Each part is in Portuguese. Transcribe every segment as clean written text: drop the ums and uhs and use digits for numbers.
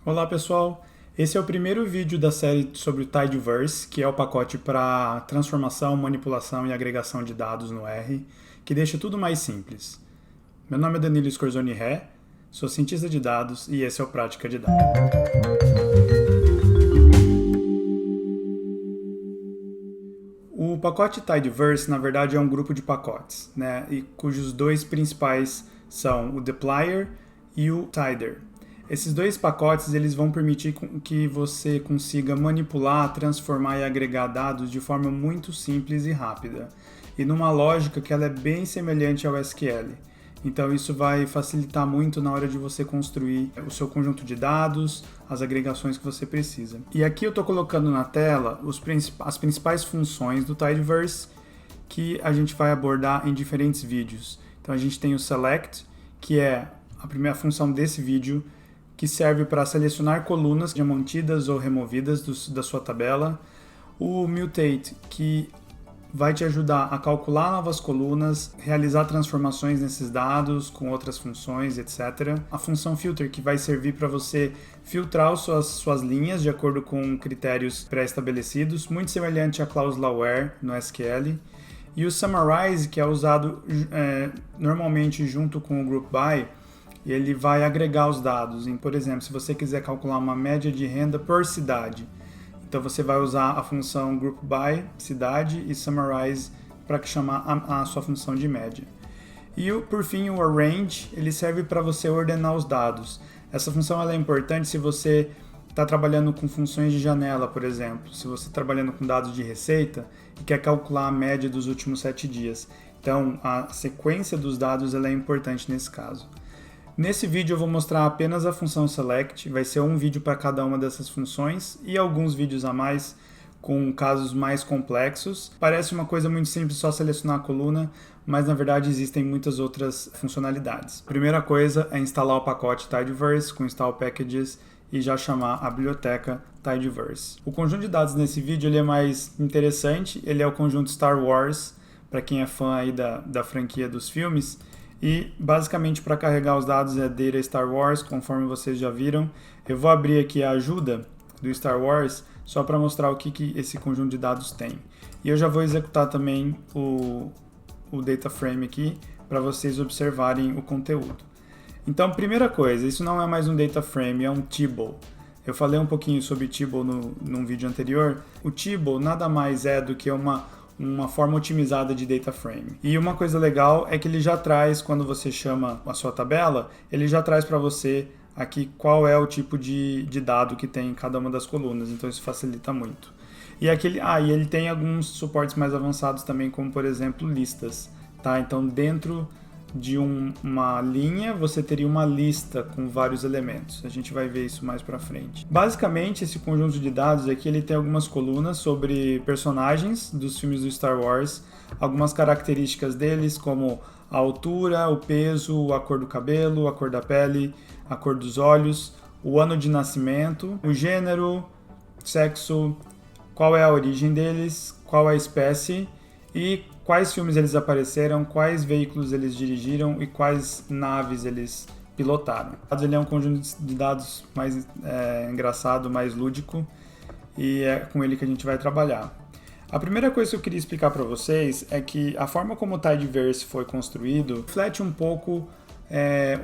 Olá pessoal, esse é o primeiro vídeo da série sobre o Tidyverse, que é o pacote para transformação, manipulação e agregação de dados no R, que deixa tudo mais simples. Meu nome é Danilo Scorzoni Ré, sou cientista de dados e esse é o Prática de Dados. O pacote Tidyverse, na verdade, é um grupo de pacotes, né, e cujos dois principais são o Dplyr e o Tider. Esses dois pacotes eles vão permitir que você consiga manipular, transformar e agregar dados de forma muito simples e rápida, e numa lógica que ela é bem semelhante ao SQL. Então isso vai facilitar muito na hora de você construir o seu conjunto de dados, as agregações que você precisa. E aqui eu estou colocando na tela as principais funções do Tidyverse que a gente vai abordar em diferentes vídeos. Então a gente tem o Select, que é a primeira função desse vídeo, que serve para selecionar colunas já mantidas ou removidas da sua tabela. O Mutate, que vai te ajudar a calcular novas colunas, realizar transformações nesses dados com outras funções, etc. A função Filter, que vai servir para você filtrar suas linhas de acordo com critérios pré-estabelecidos, muito semelhante à cláusula where no SQL. E o Summarize, que é usado normalmente junto com o Group By, e ele vai agregar os dados. Por exemplo, se você quiser calcular uma média de renda por cidade, então você vai usar a função Group By, cidade, e Summarize para chamar a sua função de média. E por fim, o Arrange, ele serve para você ordenar os dados. Essa função ela é importante se você está trabalhando com funções de janela, por exemplo. Se você está trabalhando com dados de receita e quer calcular a média dos últimos 7 dias. Então, a sequência dos dados ela é importante nesse caso. Nesse vídeo eu vou mostrar apenas a função Select, vai ser um vídeo para cada uma dessas funções e alguns vídeos a mais com casos mais complexos. Parece uma coisa muito simples, só selecionar a coluna, mas na verdade existem muitas outras funcionalidades. Primeira coisa é instalar o pacote Tidyverse com Install Packages e já chamar a biblioteca Tidyverse. O conjunto de dados nesse vídeo ele é mais interessante, ele é o conjunto Star Wars, para quem é fã aí da franquia dos filmes. E basicamente para carregar os dados é Data Star Wars, conforme vocês já viram. Eu vou abrir aqui a ajuda do Star Wars só para mostrar o que esse conjunto de dados tem. E eu já vou executar também o Data Frame aqui para vocês observarem o conteúdo. Então, primeira coisa, isso não é mais um Data Frame, é um Table. Eu falei um pouquinho sobre Table num vídeo anterior. O Table nada mais é do que uma forma otimizada de data frame. E uma coisa legal é que ele já traz, quando você chama a sua tabela, ele já traz para você aqui qual é o tipo de dado que tem em cada uma das colunas, então isso facilita muito. E ele tem alguns suportes mais avançados também, como por exemplo listas, tá? Então dentro de uma linha, você teria uma lista com vários elementos. A gente vai ver isso mais para frente. Basicamente, esse conjunto de dados aqui, ele tem algumas colunas sobre personagens dos filmes do Star Wars, algumas características deles, como a altura, o peso, a cor do cabelo, a cor da pele, a cor dos olhos, o ano de nascimento, o gênero, sexo, qual é a origem deles, qual é a espécie e quais filmes eles apareceram, quais veículos eles dirigiram e quais naves eles pilotaram. Ele é um conjunto de dados mais engraçado, mais lúdico, e é com ele que a gente vai trabalhar. A primeira coisa que eu queria explicar para vocês é que a forma como o Tidyverse foi construído reflete um pouco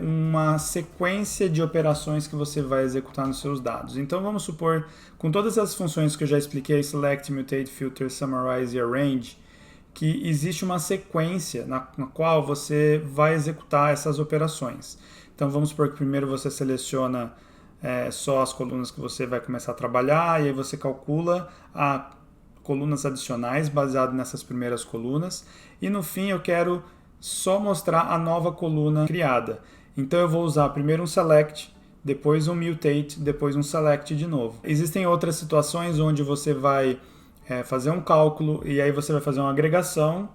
uma sequência de operações que você vai executar nos seus dados. Então vamos supor, com todas as funções que eu já expliquei, Select, Mutate, Filter, Summarize e Arrange, que existe uma sequência na qual você vai executar essas operações. Então vamos supor que primeiro você seleciona só as colunas que você vai começar a trabalhar, e aí você calcula colunas adicionais baseado nessas primeiras colunas, e no fim eu quero só mostrar a nova coluna criada. Então eu vou usar primeiro um Select, depois um Mutate, depois um Select de novo. Existem outras situações onde você vai fazer um cálculo e aí você vai fazer uma agregação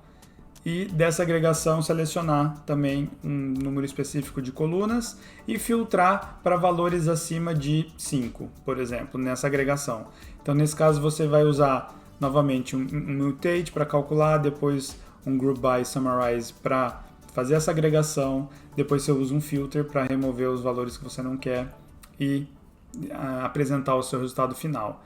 e dessa agregação selecionar também um número específico de colunas e filtrar para valores acima de 5, por exemplo, nessa agregação. Então nesse caso você vai usar novamente um Mutate para calcular, depois um Group By Summarize para fazer essa agregação, depois você usa um Filter para remover os valores que você não quer e apresentar o seu resultado final.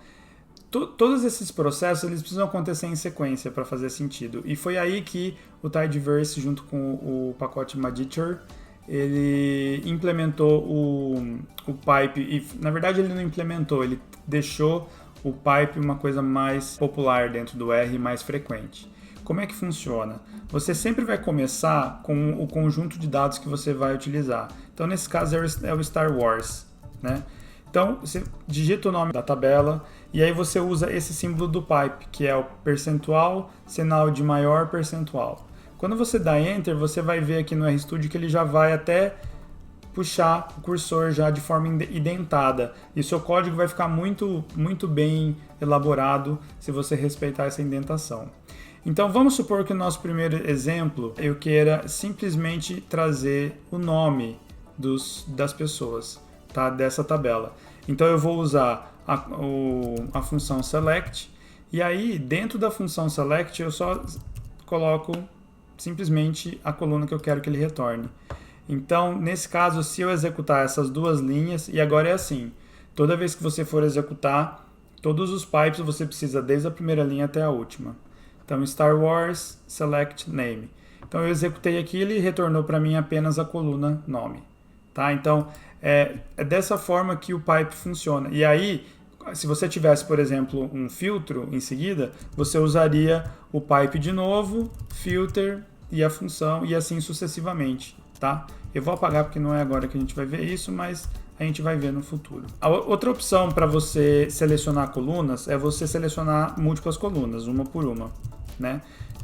Todos esses processos eles precisam acontecer em sequência para fazer sentido. E foi aí que o Tidyverse, junto com o pacote Magiture, ele implementou o pipe. E, na verdade, ele não implementou, ele deixou o pipe uma coisa mais popular dentro do R, mais frequente. Como é que funciona? Você sempre vai começar com o conjunto de dados que você vai utilizar. Então, nesse caso, é o Star Wars, né? Então, você digita o nome da tabela e aí você usa esse símbolo do pipe, que é o percentual, sinal de maior percentual. Quando você dá Enter, você vai ver aqui no RStudio que ele já vai até puxar o cursor já de forma indentada. E o seu código vai ficar muito, muito bem elaborado se você respeitar essa indentação. Então, vamos supor que no nosso primeiro exemplo eu queira simplesmente trazer o nome das pessoas, tá? Dessa tabela. Então eu vou usar a função select e aí dentro da função select eu só coloco simplesmente a coluna que eu quero que ele retorne. Então nesse caso, se eu executar essas duas linhas, e agora é assim, toda vez que você for executar todos os pipes você precisa desde a primeira linha até a última. Então Star Wars select name. Então eu executei aqui e ele retornou para mim apenas a coluna nome. Tá? Então, é dessa forma que o pipe funciona. E aí, se você tivesse, por exemplo, um filtro em seguida, você usaria o pipe de novo, filter e a função, e assim sucessivamente. Tá? Eu vou apagar porque não é agora que a gente vai ver isso, mas a gente vai ver no futuro. A outra opção para você selecionar colunas é você selecionar múltiplas colunas, uma por uma, né?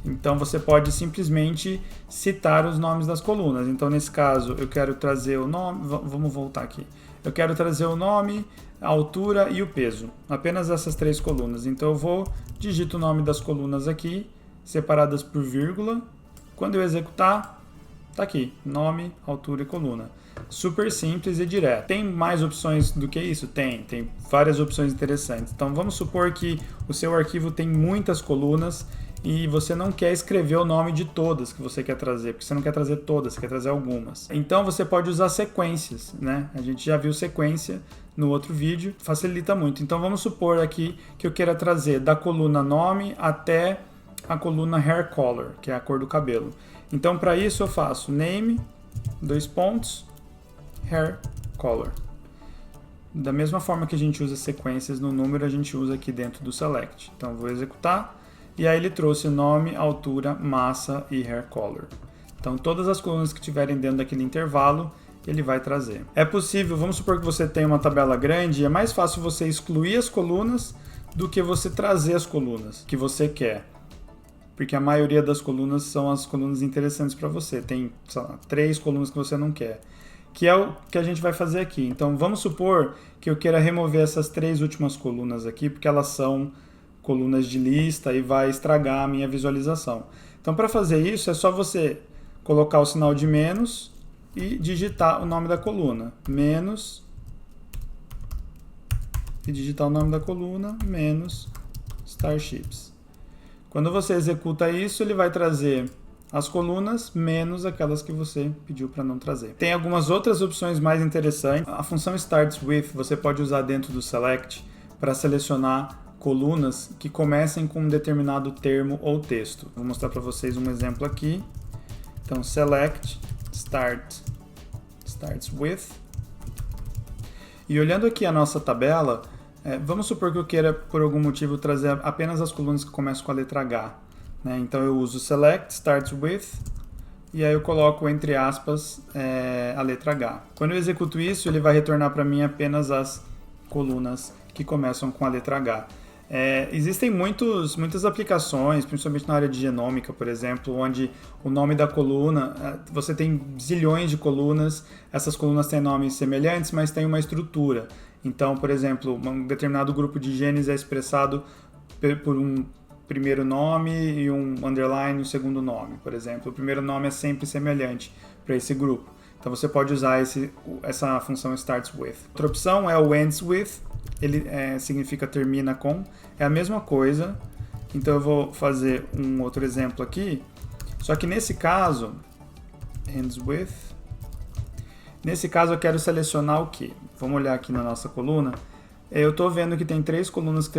Então você pode simplesmente citar os nomes das colunas. Então nesse caso eu quero trazer o nome, vamos voltar aqui. Eu quero trazer o nome, a altura e o peso. Apenas essas três colunas. Então eu digito o nome das colunas aqui, separadas por vírgula. Quando eu executar, tá aqui, nome, altura e coluna. Super simples e direto. Tem mais opções do que isso? Tem várias opções interessantes. Então vamos supor que o seu arquivo tem muitas colunas e você não quer escrever o nome de todas que você quer trazer, porque você não quer trazer todas, você quer trazer algumas. Então você pode usar sequências, né? A gente já viu sequência no outro vídeo, facilita muito. Então vamos supor aqui que eu queira trazer da coluna nome até a coluna hair color, que é a cor do cabelo. Então para isso eu faço name, hair color. Da mesma forma que a gente usa sequências no número, a gente usa aqui dentro do select. Então eu vou executar. E aí ele trouxe nome, altura, massa e hair color. Então todas as colunas que tiverem dentro daquele intervalo, ele vai trazer. É possível, vamos supor que você tem uma tabela grande, é mais fácil você excluir as colunas do que você trazer as colunas que você quer. Porque a maioria das colunas são as colunas interessantes para você. Tem, sei lá, 3 colunas que você não quer. Que é o que a gente vai fazer aqui. Então vamos supor que eu queira remover essas 3 últimas colunas aqui, porque elas são colunas de lista e vai estragar a minha visualização. Então, para fazer isso, é só você colocar o sinal de menos e digitar o nome da coluna. Menos, e digitar o nome da coluna, menos Starships. Quando você executa isso, ele vai trazer as colunas menos aquelas que você pediu para não trazer. Tem algumas outras opções mais interessantes. A função starts with você pode usar dentro do select para selecionar colunas que comecem com um determinado termo ou texto. Vou mostrar para vocês um exemplo aqui. Então, select starts with. E olhando aqui a nossa tabela, vamos supor que eu queira, por algum motivo, trazer apenas as colunas que começam com a letra H. Né? Então, eu uso select starts with e aí eu coloco, entre aspas, a letra H. Quando eu executo isso, ele vai retornar para mim apenas as colunas que começam com a letra H. Existem muitas aplicações, principalmente na área de genômica, por exemplo, onde o nome da coluna, você tem zilhões de colunas, essas colunas têm nomes semelhantes, mas têm uma estrutura. Então, por exemplo, um determinado grupo de genes é expressado por um primeiro nome e um underline, um segundo nome, por exemplo. O primeiro nome é sempre semelhante para esse grupo. Então você pode usar essa função starts with. Outra opção é o ends with. Ele significa termina com, é a mesma coisa. Então eu vou fazer um outro exemplo aqui, só que nesse caso, ends with, nesse caso eu quero selecionar o que? Vamos olhar aqui na nossa coluna. Eu estou vendo que tem 3 colunas que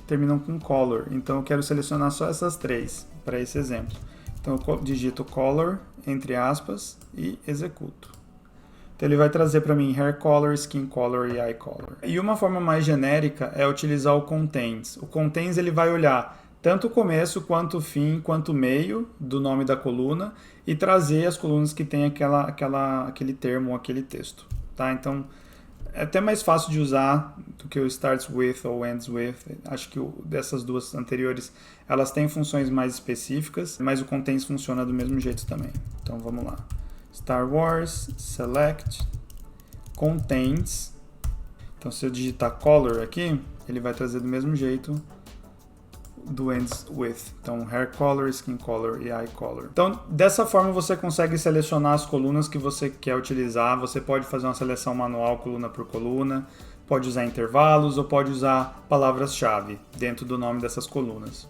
terminam com color, então eu quero selecionar só essas 3 para esse exemplo. Então eu digito color, entre aspas, e executo. Então ele vai trazer para mim hair color, skin color e eye color. E uma forma mais genérica é utilizar o contains. O contains ele vai olhar tanto o começo, quanto o fim, quanto o meio do nome da coluna e trazer as colunas que tem aquele termo ou aquele texto. Tá? Então é até mais fácil de usar do que o starts with ou ends with. Acho que dessas duas anteriores, elas têm funções mais específicas, mas o contains funciona do mesmo jeito também. Então vamos lá. Star Wars, select, contains. Então se eu digitar color aqui, ele vai trazer do mesmo jeito do ends with. Então hair color, skin color e eye color. Então dessa forma você consegue selecionar as colunas que você quer utilizar. Você pode fazer uma seleção manual coluna por coluna, pode usar intervalos ou pode usar palavras-chave dentro do nome dessas colunas.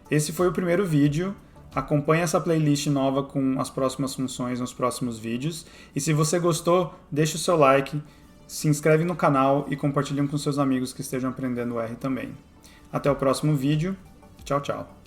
Esse foi o primeiro vídeo. Acompanhe essa playlist nova com as próximas funções nos próximos vídeos. E se você gostou, deixe o seu like, se inscreve no canal e compartilhe com seus amigos que estejam aprendendo R também. Até o próximo vídeo. Tchau, tchau.